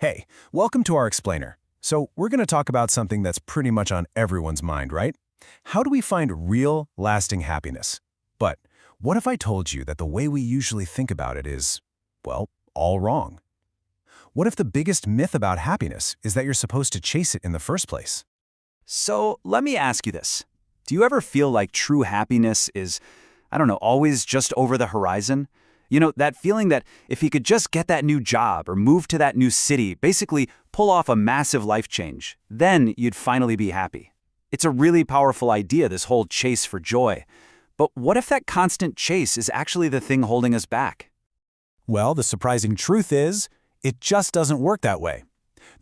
Hey, welcome to our explainer. So we're going to talk about something that's pretty much on everyone's mind, right? How do we find real, lasting happiness? But what if I told you that the way we usually think about it is, well, all wrong? What if the biggest myth about happiness is that you're supposed to chase it in the first place? So let me ask you this. Do you ever feel like true happiness is, always just over the horizon? You know, that feeling that if you could just get that new job or move to that new city, basically pull off a massive life change, then you'd finally be happy. It's a really powerful idea, this whole chase for joy. But what if that constant chase is actually the thing holding us back? Well, the surprising truth is, it just doesn't work that way.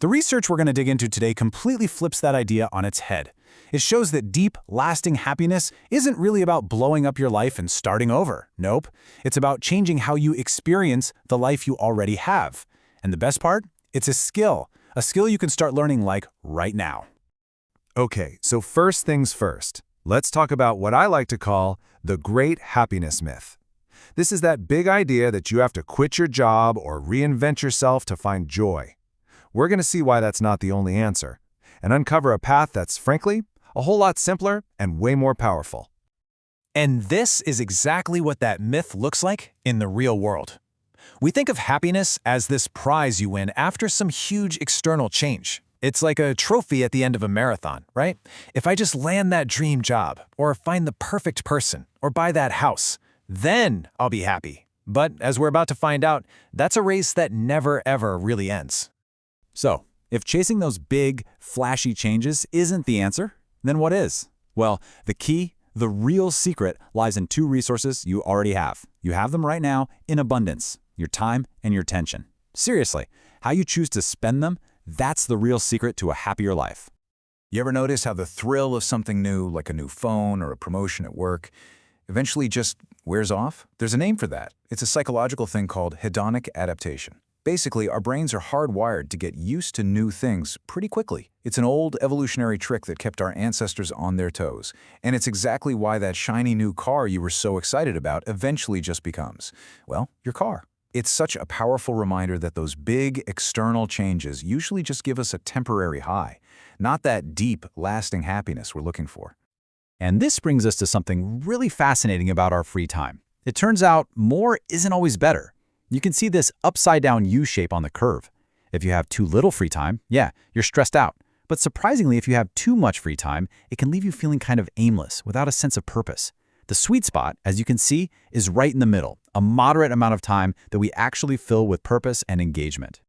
The research we're going to dig into today completely flips that idea on its head. It shows that deep, lasting happiness isn't really about blowing up your life and starting over. Nope. It's about changing how you experience the life you already have. And the best part? It's a skill you can start learning like right now. Okay, so first things first. Let's talk about what I like to call the great happiness myth. This is that big idea that you have to quit your job or reinvent yourself to find joy. We're going to see why that's not the only answer, and uncover a path that's, frankly, a whole lot simpler and way more powerful. And this is exactly what that myth looks like in the real world. We think of happiness as this prize you win after some huge external change. It's like a trophy at the end of a marathon, right? If I just land that dream job, or find the perfect person, or buy that house, then I'll be happy. But as we're about to find out, that's a race that never ever really ends. So, if chasing those big, flashy changes isn't the answer, then what is? Well, the key, the real secret, lies in two resources you already have. You have them right now in abundance: your time and your attention. Seriously, how you choose to spend them, that's the real secret to a happier life. You ever notice how the thrill of something new, like a new phone or a promotion at work, eventually just wears off? There's a name for that. It's a psychological thing called hedonic adaptation. Basically, our brains are hardwired to get used to new things pretty quickly. It's an old evolutionary trick that kept our ancestors on their toes. And it's exactly why that shiny new car you were so excited about eventually just becomes, well, your car. It's such a powerful reminder that those big external changes usually just give us a temporary high, not that deep, lasting happiness we're looking for. And this brings us to something really fascinating about our free time. It turns out more isn't always better. You can see this upside-down U shape on the curve. If you have too little free time, yeah, you're stressed out. But surprisingly, if you have too much free time, it can leave you feeling kind of aimless, without a sense of purpose. The sweet spot, as you can see, is right in the middle, a moderate amount of time that we actually fill with purpose and engagement.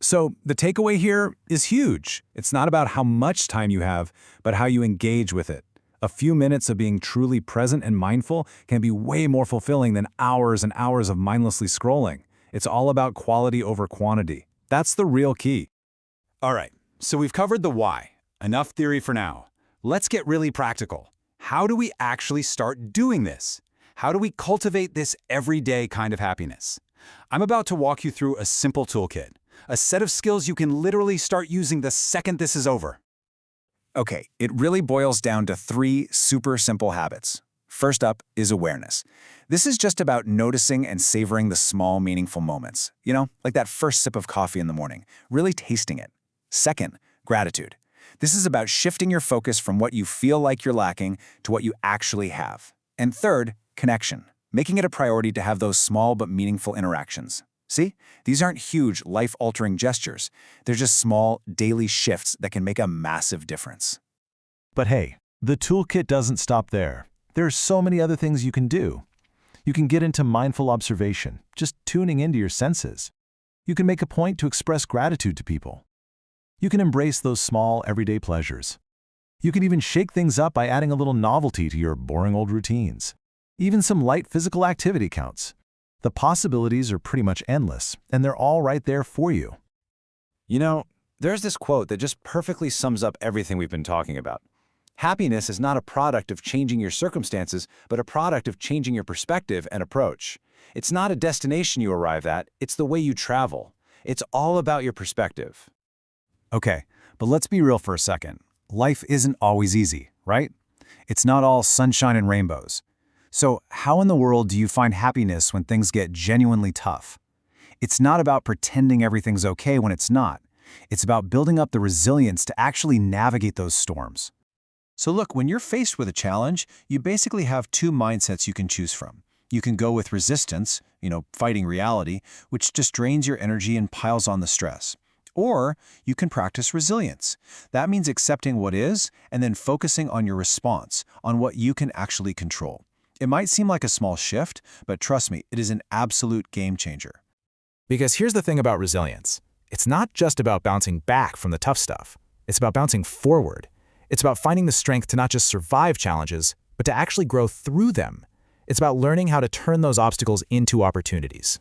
So the takeaway here is huge. It's not about how much time you have, but how you engage with it. A few minutes of being truly present and mindful can be way more fulfilling than hours and hours of mindlessly scrolling. It's all about quality over quantity. That's the real key. All right, so we've covered the why. Enough theory for now. Let's get really practical. How do we actually start doing this? How do we cultivate this everyday kind of happiness? I'm about to walk you through a simple toolkit, a set of skills you can literally start using the second this is over. Okay, it really boils down to 3 super simple habits. First up is awareness. This is just about noticing and savoring the small, meaningful moments. You know, like that first sip of coffee in the morning, really tasting it. Second, gratitude. This is about shifting your focus from what you feel like you're lacking to what you actually have. And third, connection. Making it a priority to have those small but meaningful interactions. See, these aren't huge, life-altering gestures. They're just small, daily shifts that can make a massive difference. But hey, the toolkit doesn't stop there. There are so many other things you can do. You can get into mindful observation, just tuning into your senses. You can make a point to express gratitude to people. You can embrace those small, everyday pleasures. You can even shake things up by adding a little novelty to your boring old routines. Even some light physical activity counts. The possibilities are pretty much endless, and they're all right there for you. You know, there's this quote that just perfectly sums up everything we've been talking about. Happiness is not a product of changing your circumstances, but a product of changing your perspective and approach. It's not a destination you arrive at, it's the way you travel. It's all about your perspective. Okay, but let's be real for a second. Life isn't always easy, right? It's not all sunshine and rainbows. So how in the world do you find happiness when things get genuinely tough? It's not about pretending everything's okay when it's not. It's about building up the resilience to actually navigate those storms. So look, when you're faced with a challenge, you basically have two mindsets you can choose from. You can go with resistance, fighting reality, which just drains your energy and piles on the stress. Or you can practice resilience. That means accepting what is and then focusing on your response, on what you can actually control. It might seem like a small shift, but trust me, it is an absolute game changer. Because here's the thing about resilience. It's not just about bouncing back from the tough stuff. It's about bouncing forward. It's about finding the strength to not just survive challenges, but to actually grow through them. It's about learning how to turn those obstacles into opportunities.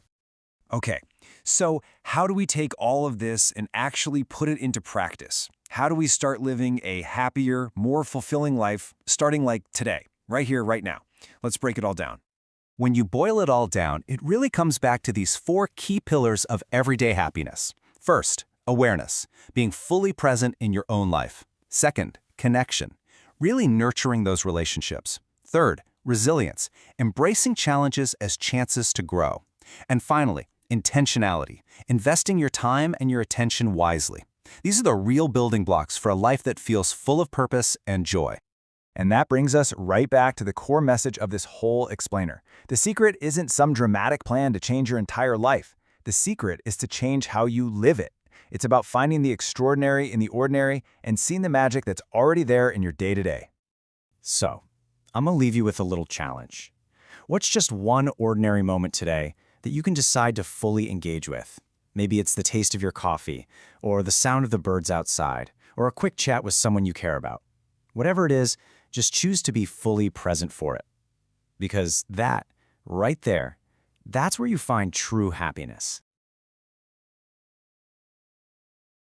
Okay, so how do we take all of this and actually put it into practice? How do we start living a happier, more fulfilling life, starting like today, right here, right now? Let's break it all down. When you boil it all down, it really comes back to these 4 key pillars of everyday happiness. First, awareness, being fully present in your own life. Second, connection, really nurturing those relationships. Third, resilience, embracing challenges as chances to grow. And finally, intentionality, investing your time and your attention wisely. These are the real building blocks for a life that feels full of purpose and joy. And that brings us right back to the core message of this whole explainer. The secret isn't some dramatic plan to change your entire life. The secret is to change how you live it. It's about finding the extraordinary in the ordinary and seeing the magic that's already there in your day-to-day. So, I'm gonna leave you with a little challenge. What's just one ordinary moment today that you can decide to fully engage with? Maybe it's the taste of your coffee, or the sound of the birds outside, or a quick chat with someone you care about. Whatever it is, just choose to be fully present for it. Because that, right there, that's where you find true happiness.